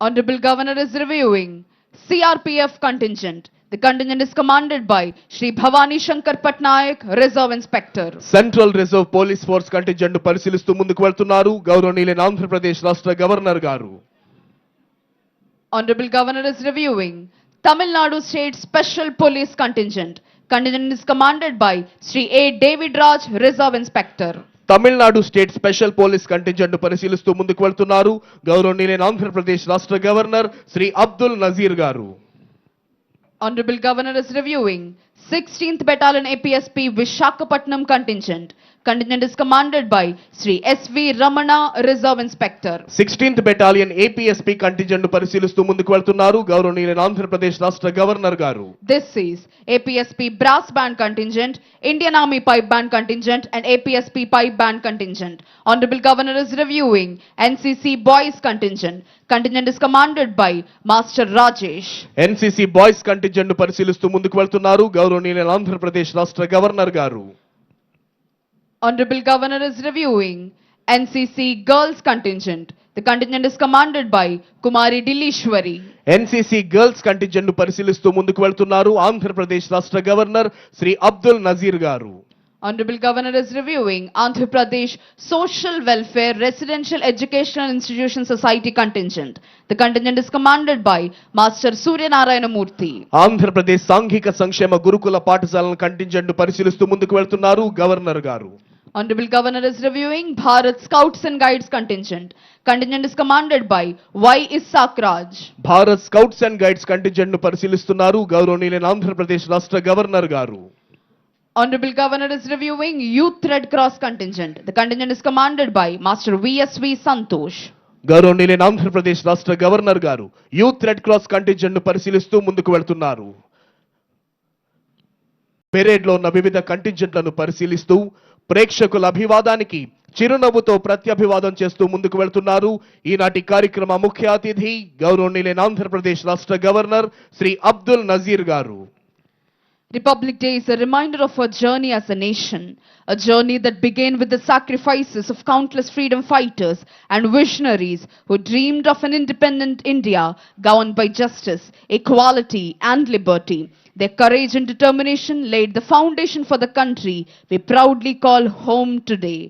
Honorable Governor is reviewing CRPF contingent. The contingent is commanded by Shri Bhavani Shankar Patnaik, Reserve Inspector. Central reserve police force contingent పరిశీలిస్తూ ముందుకు వెళ్తున్నారు గౌరవనీయులైన ఆంధ్రప్రదేశ్ రాష్ట్ర governor గారు. Honorable Governor is reviewing Tamil Nadu State Special Police Contingent. Contingent is commanded by Shri A. David Raj, Reserve Inspector. Tamil Nadu state special police contingent పరిశీలిస్తూ ముందుకు వెళ్తున్నారు గౌరవనీయులైన ఆంధ్రప్రదేశ్ రాష్ట్ర గవర్నర్ శ్రీ అబ్దుల్ నజీర్ గారు. Honorable Governor is reviewing 16th Battalion APSP Vishakhapatnam Contingent. Contingent is commanded by Sri S.V. Ramana, Reserve Inspector. 16th battalion APSP contingent పరిశీలిస్తూ ముందుకు వెళ్తున్నారు గౌరవనీయులైన ఆంధ్రప్రదేశ్ రాష్ట్ర గవర్నర్ గారు. This is APSP Brass Band Contingent, Indian Army Pipe Band Contingent and APSP Pipe Band Contingent. Honorable Governor is reviewing NCC Boys Contingent. Contingent is commanded by Master Rajesh. NCC boys contingent పరిశీలిస్తూ ముందుకు వెళ్తున్నారు గౌరవనీయులైన ఆంధ్రప్రదేశ్ రాష్ట్ర governor గారు. Honorable Governor is reviewing NCC Girls Contingent. The contingent is commanded by Kumari Dilishwari. NCC girls contingent పరిశీలిస్తూ ముందుకు వెళ్తున్నారు ఆంధ్రప్రదేశ్ రాష్ట్ర గవర్నర్ శ్రీ అబ్దుల్ నజీర్ గారు. Honorable Governor is reviewing Andhra Pradesh Social Welfare Residential Educational Institution Society Contingent. The contingent is commanded by Master Surya Narayana Murthy. Andhra Pradesh సాంఘిక సంక్షేమ గురుకుల పాఠశాలల contingent పరిశీలిస్తూ ముందుకు వెళ్తున్నారు గవర్నర్ గారు. Honorable Governor is reviewing Bharat Scouts and Guides Contingent. Contingent is commanded by Y. Isaac Raj. Bharat scouts and guides contingent పరిశీలిస్తున్నారు గౌరవనీయులైన ఆంధ్రప్రదేశ్ రాష్ట్ర గవర్నర్ గారు. Honorable Governor is reviewing Youth Red Cross Contingent. The contingent is commanded by Master V.S.V. Santosh. గౌరవనీయులైన ఆంధ్రప్రదేశ్ రాష్ట్ర governor గారు youth red cross contingent పరిశీలిస్తూ ముందుకు వెళ్తున్నారు. పెరేడ్ లో ఉన్న వివిధ కంటింజెంట్లను పరిశీలిస్తూ ప్రేక్షకుల అభివాదానికి చిరునవ్వుతో ప్రత్యభివాదం చేస్తూ ముందుకు వెళ్తున్నారు ఈనాటి కార్యక్రమ ముఖ్య అతిథి గౌరవనీయులైన ఆంధ్రప్రదేశ్ రాష్ట్ర గవర్నర్ శ్రీ అబ్దుల్ నజీర్ గారు. Republic Day is a reminder of our journey as a nation, a journey that began with the sacrifices of countless freedom fighters and visionaries who dreamed of an independent India governed by justice, equality and liberty. Their courage and determination laid the foundation for the country we proudly call home today.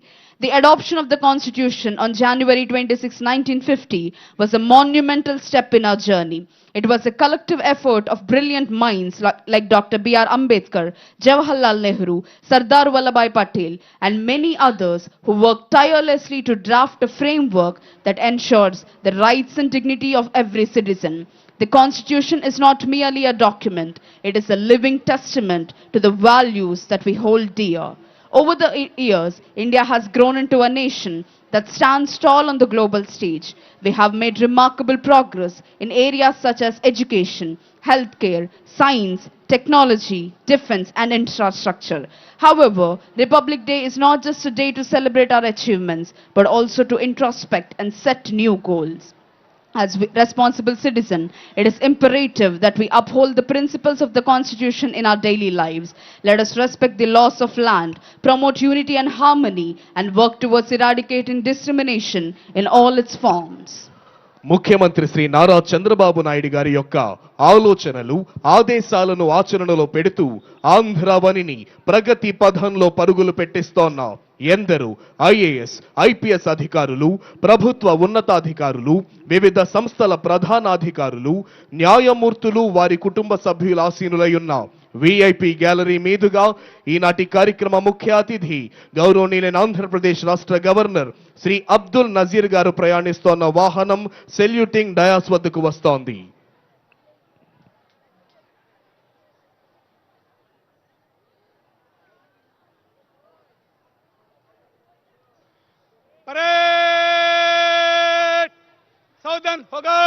The adoption of the Constitution on January 26, 1950 was a monumental step in our journey. It was a collective effort of brilliant minds like Dr. B.R. Ambedkar, Jawaharlal Nehru, Sardar Vallabhbhai Patel, and many others who worked tirelessly to draft a framework that ensures the rights and dignity of every citizen. The Constitution is not merely a document, it is a living testament to the values that we hold dear. Over the years, India has grown into a nation that stands tall on the global stage. We have made remarkable progress in areas such as education, healthcare, science, technology, defense and infrastructure. However, Republic Day is not just a day to celebrate our achievements, but also to introspect and set new goals. As responsible citizen, it is imperative that we uphold the principles of the Constitution in our daily lives. Let us respect the laws of land, promote unity and harmony, and work towards eradicating discrimination in all its forms. ముఖ్యమంత్రి శ్రీ నారా చంద్రబాబు నాయుడు గారి యొక్క ఆలోచనలు ఆదేశాలను ఆచరణలో పెడుతూ ఆంధ్రవనిని ప్రగతి పథంలో పరుగులు పెట్టిస్తోన్న ఎందరూ IAS IPS అధికారులు ప్రభుత్వ ఉన్నతాధికారులు వివిధ సంస్థల ప్రధానాధికారులు న్యాయమూర్తులు వారి కుటుంబ సభ్యుల ఆసీనులై ఉన్న విఐపి గ్యాలరీ మీదుగా ఈనాటి కార్యక్రమ ముఖ్య అతిథి గౌరవనీయులైన ఆంధ్రప్రదేశ్ రాష్ట్ర గవర్నర్ శ్రీ అబ్దుల్ నజీర్ గారు ప్రయాణిస్తోన్న వాహనం సెల్యూటింగ్ డయాస్ వద్దకు వస్తోంది. परेड सावधान होगा